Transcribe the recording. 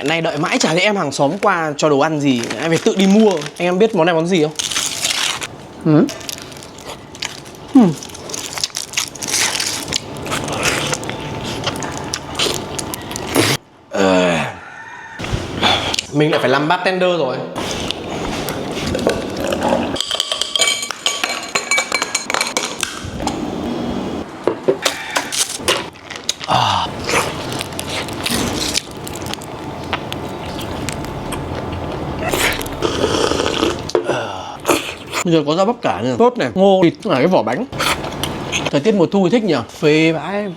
Hiện nay đợi mãi chả thấy em hàng xóm qua cho đồ ăn gì, em phải tự đi mua. Anh em biết món này món gì không? Mình lại phải làm bartender rồi. Bây giờ có rau bắp cải này, tốt này, ngô, thịt, là cái vỏ bánh. Thời tiết mùa thu thì thích nhỉ? Phê vãi.